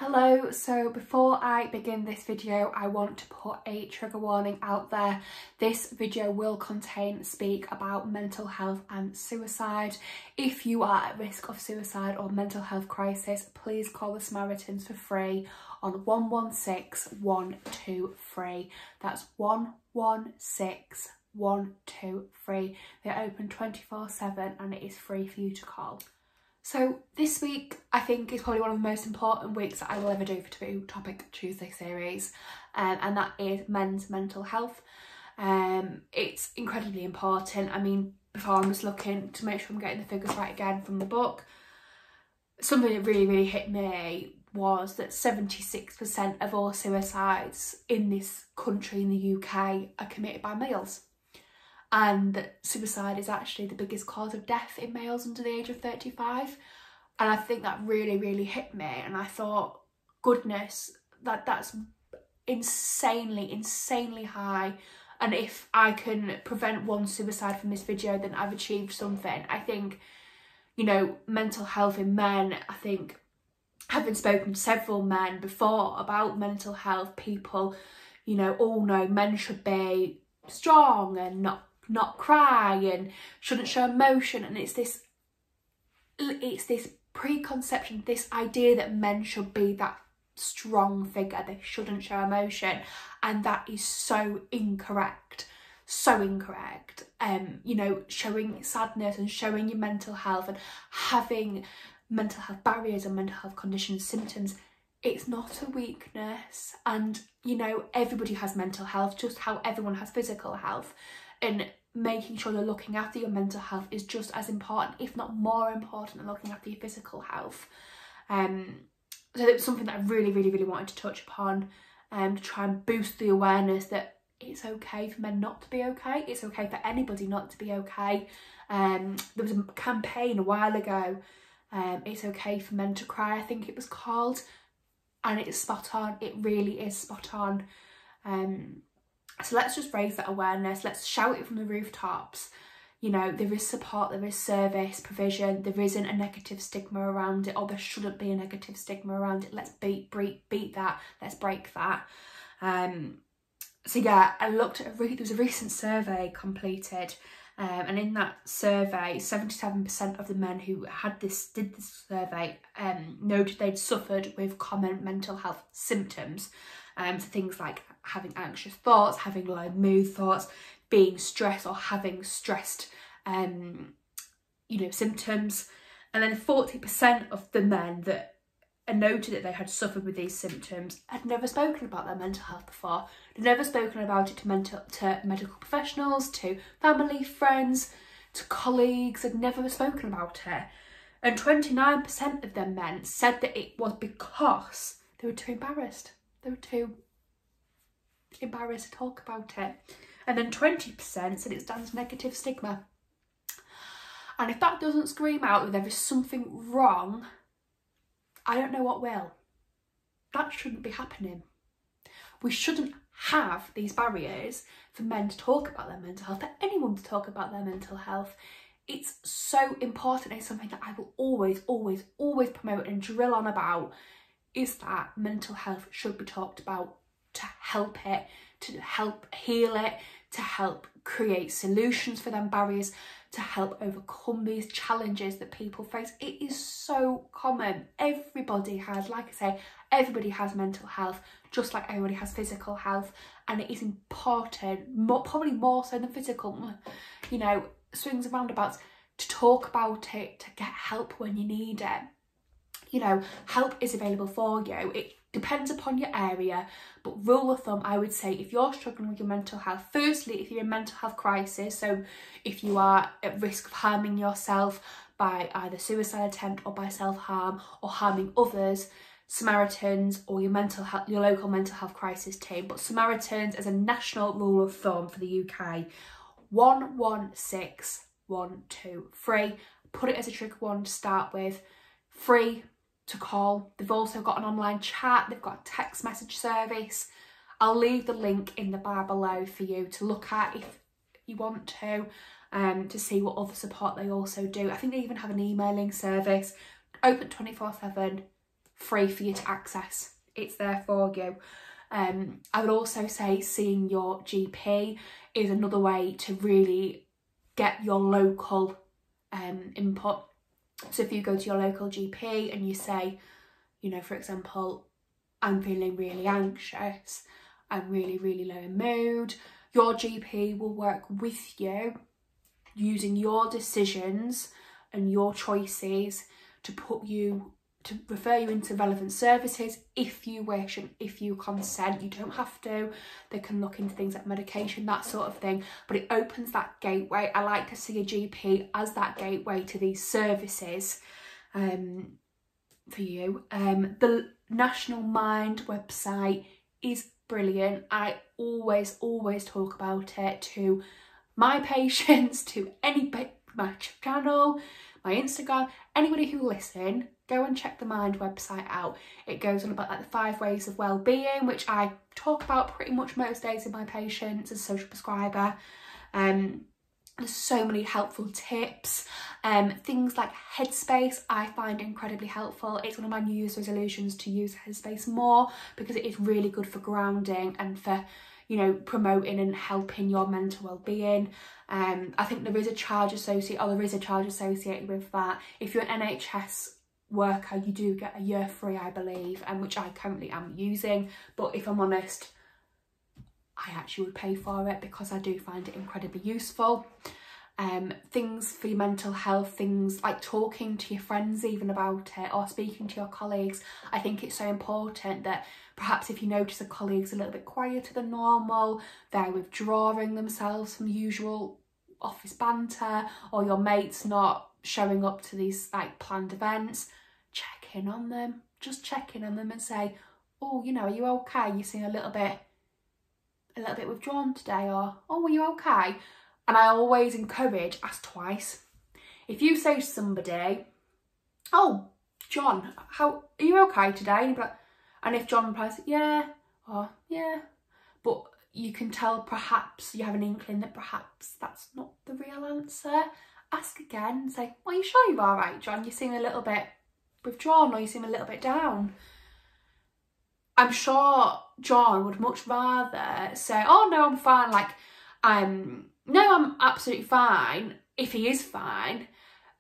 Hello, so before I begin this video, I want to put a trigger warning out there. This video will speak about mental health and suicide. If you are at risk of suicide or mental health crisis, please call the Samaritans for free on 116123. That's 116123. They're open 24/7 and it is free for you to call. So this week I think is probably one of the most important weeks that I will ever do for Taboo Topic Tuesday series, and that is men's mental health. It's incredibly important. I mean, before I'm just looking to make sure I'm getting the figures right again from the book, something that really hit me was that 76% of all suicides in this country, in the UK, are committed by males. And that suicide is actually the biggest cause of death in males under the age of 35. And I think that really hit me. And I thought, goodness, that's insanely high. And if I can prevent one suicide from this video, then I've achieved something. I think, you know, mental health in men, I think, having spoken to several men before about mental health, people, you know, all know men should be strong and not cry and shouldn't show emotion, and it's this preconception, this idea that men should be that strong figure, they shouldn't show emotion, and that is so incorrect. You know, showing sadness and showing your mental health and having mental health barriers and mental health conditions, symptoms, it's not a weakness. And you know, everybody has mental health, just how everyone has physical health, and making sure you're looking after your mental health is just as important, if not more important, than looking after your physical health. So it was something that I really wanted to touch upon, to try and boost the awareness that it's okay for men not to be okay. It's okay for anybody not to be okay. There was a campaign a while ago, it's okay for men to cry, I think it was called, and it's spot on. It really is spot on. So let's just raise that awareness. Let's shout it from the rooftops. You know, there is support, there is service provision, there isn't a negative stigma around it, or there shouldn't be a negative stigma around it. Let's beat that. Let's break that. So yeah, I looked at there was a recent survey completed, and in that survey, 77% of the men who did this survey noted they'd suffered with common mental health symptoms. So things like having anxious thoughts, having low mood thoughts, being stressed or having stressed, you know, symptoms. And then 40% of the men that noted that they had suffered with these symptoms had never spoken about their mental health before. They'd never spoken about it to medical professionals, to family, friends, to colleagues. Had never spoken about it. And 29% of them men said that it was because they were too embarrassed. They were too embarrassed to talk about it. And then 20% said it's down to negative stigma. And if that doesn't scream out that there is something wrong, I don't know what will. That shouldn't be happening. We shouldn't have these barriers for men to talk about their mental health, for anyone to talk about their mental health. It's so important. It's something that I will always promote and drill on about, is that mental health should be talked about to help it, to help heal it, to help create solutions for them barriers, to help overcome these challenges that people face. It is so common. Everybody has, like I say, everybody has mental health, just like everybody has physical health, and it is important, probably more so than physical, you know, swings and roundabouts, to talk about it, to get help when you need it. You know, help is available for you. It depends upon your area, but rule of thumb, I would say, if you're struggling with your mental health, firstly, if you're in a mental health crisis, so if you are at risk of harming yourself by either suicide attempt or by self-harm or harming others, Samaritans or your local mental health crisis team, but Samaritans as a national rule of thumb for the UK, 116123. Put it as a trigger one to start with, free to call. They've also got an online chat, they've got a text message service. I'll leave the link in the bar below for you to look at if you want to see what other support they also do. I think they even have an emailing service, open 24/7, free for you to access. It's there for you. I would also say seeing your GP is another way to really get your local input. So if you go to your local GP and you say, you know, for example, I'm feeling really anxious, I'm really, really low in mood, your GP will work with you using your decisions and your choices to refer you into relevant services if you wish and if you consent. You don't have to. They can look into things like medication, that sort of thing, but it opens that gateway. I like to see a GP as that gateway to these services for you. The National Mind website is brilliant. I always talk about it to my patients, to my channel, my Instagram, anybody who listen. Go and check the Mind website out. It goes on about like the 5 ways of well-being, which I talk about pretty much most days with my patients as a social prescriber. There's so many helpful tips. Things like Headspace I find incredibly helpful. It's one of my New Year's resolutions to use Headspace more because it is really good for grounding and for, you know, promoting and helping your mental well-being. I think there is a charge associated with that. If you're an NHS worker, you do get a year free, I believe, and which I currently am using, but if I'm honest, I actually would pay for it because I do find it incredibly useful. Things for your mental health, things like talking to your friends even about it, or speaking to your colleagues. I think it's so important that perhaps if you notice a colleague's a little bit quieter than normal, they're withdrawing themselves from usual office banter, or your mate's not showing up to these like planned events, check in on them. Just check in on them and say, oh, you know, are you okay? You seem a little bit withdrawn today, or oh, are you okay? And I always encourage, ask twice. If you say to somebody, oh, John, how are you okay today? And if John replies, yeah, or yeah, but you can tell perhaps you have an inkling that perhaps that's not the real answer, ask again and say, well, are you sure you're all right, John? You seem a little bit withdrawn, or you seem a little bit down. I'm sure John would much rather say, oh no, I'm fine, like, no, I'm absolutely fine, if he is fine,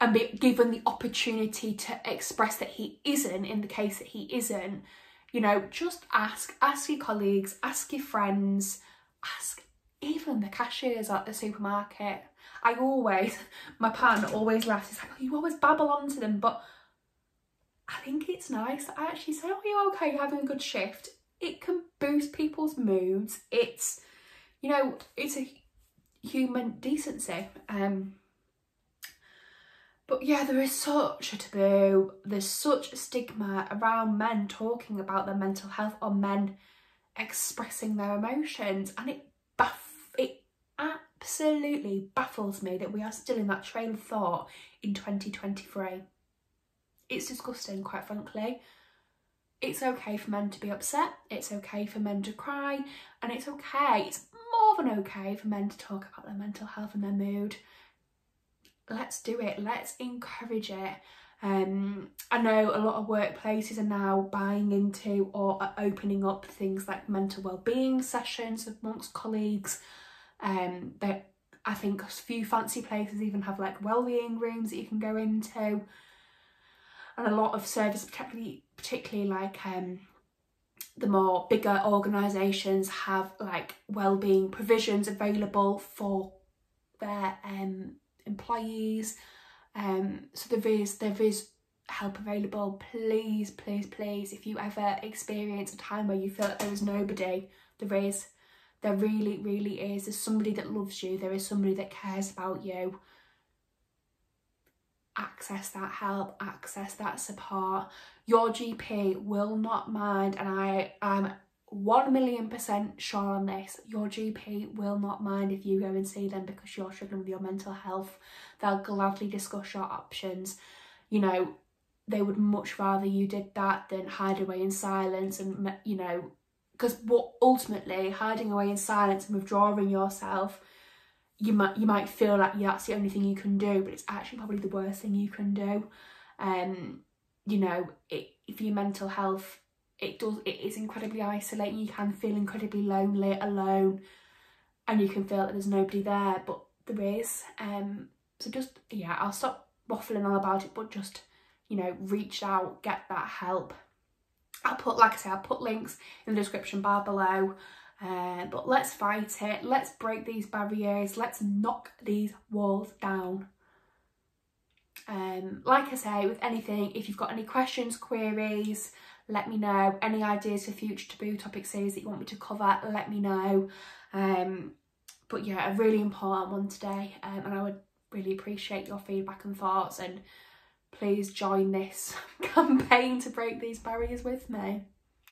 and be given the opportunity to express that he isn't, in the case that he isn't. You know, just ask your colleagues, ask your friends, ask even the cashiers at the supermarket. My partner always laughs, he's like, oh, you always babble on to them, but I think it's nice to actually say, oh, are you okay, you're having a good shift. It can boost people's moods. It's, you know, it's a human decency. But yeah, there is such a taboo, there's such a stigma around men talking about their mental health, or men expressing their emotions, and it absolutely baffles me that we are still in that train of thought in 2023. It's disgusting, quite frankly. It's okay for men to be upset, it's okay for men to cry, and it's more than okay for men to talk about their mental health and their mood. Let's do it, let's encourage it. I know a lot of workplaces are now buying into or are opening up things like mental wellbeing sessions amongst colleagues. I think a few fancy places even have like wellbeing rooms that you can go into, and a lot of services, particularly like the more bigger organisations, have like wellbeing provisions available for their employees. So there is help available. Please, if you ever experience a time where you feel like there is nobody, there really is. There's somebody that loves you, there is somebody that cares about you. Access that help, access that support. Your GP will not mind, and I am 1,000,000% sure on this. Your GP will not mind if you go and see them because you're struggling with your mental health. They'll gladly discuss your options. You know, they would much rather you did that than hide away in silence, and, you know, because what ultimately hiding away in silence and withdrawing yourself, you might feel like that's the only thing you can do, but it's actually probably the worst thing you can do. you know, for your mental health, it is incredibly isolating. You can feel incredibly lonely, alone, and you can feel that there's nobody there, but there is. So just, yeah, I'll stop waffling on about it, but just, you know, reach out, get that help. I'll put, like I say, I'll put links in the description bar below. But let's fight it. Let's break these barriers. Let's knock these walls down. Like I say, with anything, if you've got any questions, queries, let me know. Any ideas for future Taboo topic series that you want me to cover, let me know. But yeah, a really important one today, and I would really appreciate your feedback and thoughts, and please join this campaign to break these barriers with me.